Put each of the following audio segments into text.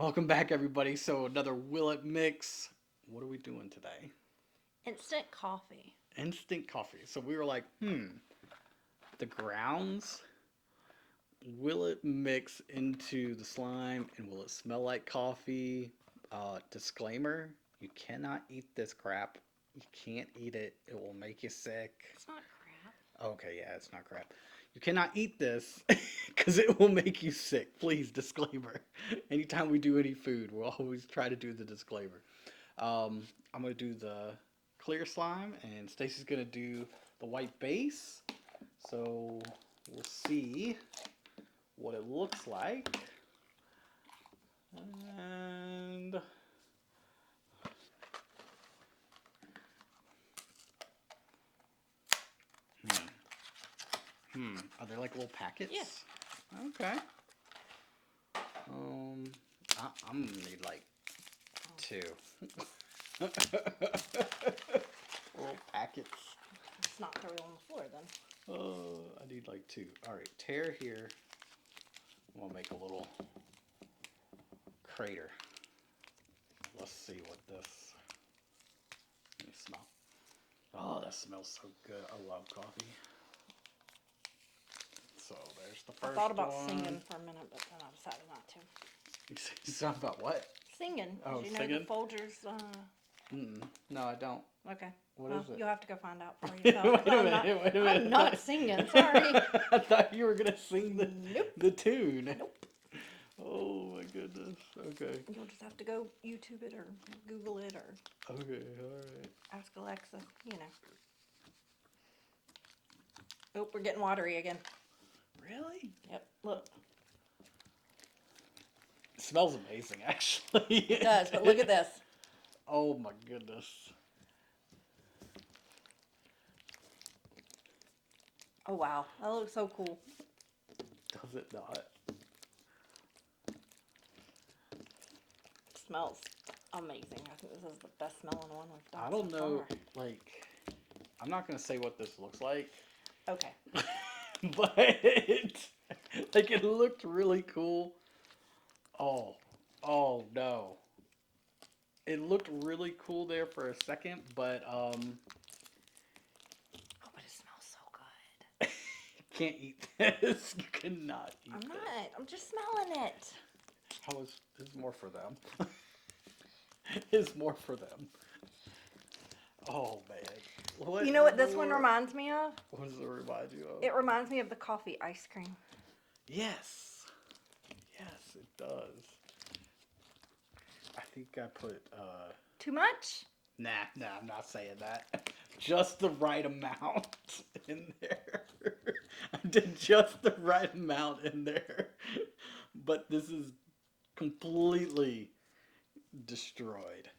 Welcome back, everybody. So, another Will It Mix. What are we doing today? Instant coffee. Instant coffee. So, we were like, the grounds, will it mix into the slime and will it smell like coffee? Disclaimer, you cannot eat this crap. You can't eat it, it will make you sick. It's not crap. Okay, yeah, it's not crap. You cannot eat this because it will make you sick. Please, disclaimer. Anytime we do any food, we'll always try to do the disclaimer. I'm gonna do the clear slime, and Stacy's gonna do the white base. So we'll see what it looks like. And are there like little packets? Yes. Okay. I'm gonna need like two. Little packets. Let's not throw it on the floor then. Oh, I need like two. All right, tear here. I'm gonna make a little crater. Let's see what this. Let me smell. Oh, that smells so good. I love coffee. So there's the first I thought about one. singing for a minute, but then I decided not to. You sound about what? Singing. Oh, Do you know singing? the Folgers? No, I don't. Okay. What Well, is it? you'll have to go find out for Wait yourself. a minute. Wait a minute. I'm not singing. Sorry. I thought you were gonna sing Nope. the tune. Nope. Oh my goodness. Okay. You'll just have to go YouTube it or Google it or Okay. All right. ask Alexa. You know. Oh, we're getting watery again. Really? Yep. Look. It smells amazing, actually. It does, but look at this. Oh my goodness. Oh wow, that looks so cool. Does it not? It smells amazing. I think this is the best smelling one we've done. I don't so know. far. Like, I'm not gonna say what this looks like, Okay. but like it looked really cool. Oh, oh no. It looked really cool there for a second, but Oh, but it smells so good. can't eat this. You cannot eat I'm this. not. I'm just smelling it. How is this more for them? It's more for them. Oh man. What You know what in this the one world? reminds me of? What does it remind you of? It reminds me of the coffee ice cream. Yes. Yes, it does. I think I put Too much? nah, I'm not saying that. Just the right amount in there. I did just the right amount in there. But this is completely destroyed.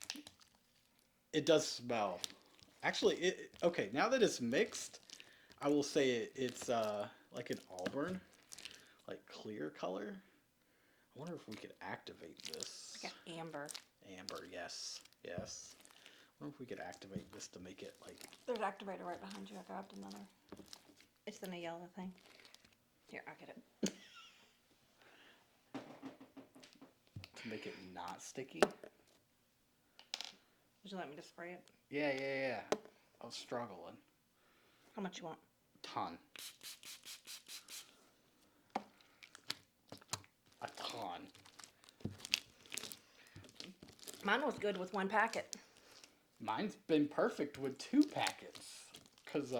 It does smell. Actually, okay, now that it's mixed, I will say it's like an auburn, like clear color. I wonder if we could activate this. Like an amber. Amber, yes, yes. I wonder if we could activate this to make it like. There's an activator right behind you. I grabbed another. It's in a yellow thing. Here, I'll get it. To make it not sticky. Would you like me to spray it? Yeah. I was struggling. How much you want? Ton. A ton. Mine was good with one packet. Mine's been perfect with 2 packets. Because,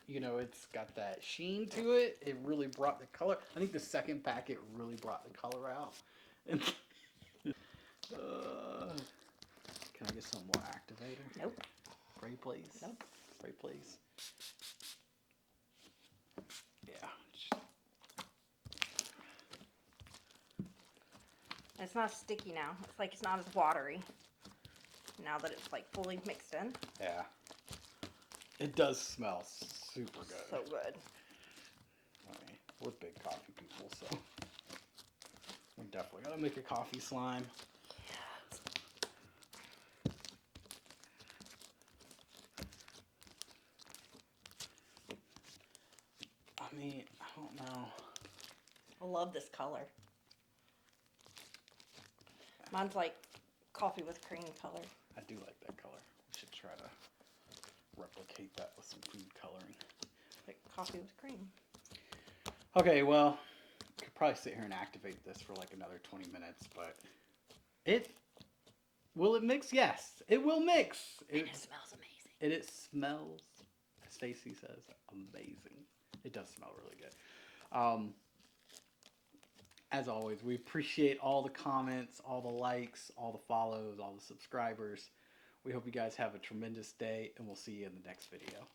it's got that sheen to it. It really brought the color. I think the second packet really brought the color out. And, can I get some more activator? Nope. Spray, please. Nope. Spray, please. Yeah. It's not sticky now. It's like it's not as watery. Now that it's like fully mixed in. Yeah. It does smell super good. So good. I mean, we're big coffee people, so we're definitely gonna make a coffee slime. I mean, I don't know. I love this color. Mine's like coffee with cream color. I do like that color. We should try to replicate that with some food coloring. Like coffee with cream. Okay, well, could probably sit here and activate this for like another 20 minutes, but will it mix? Yes, it will mix. And it smells amazing. And it smells, Stacy says, amazing. It does smell really good. As always, we appreciate all the comments, all the likes, all the follows, all the subscribers. We hope you guys have a tremendous day, and we'll see you in the next video.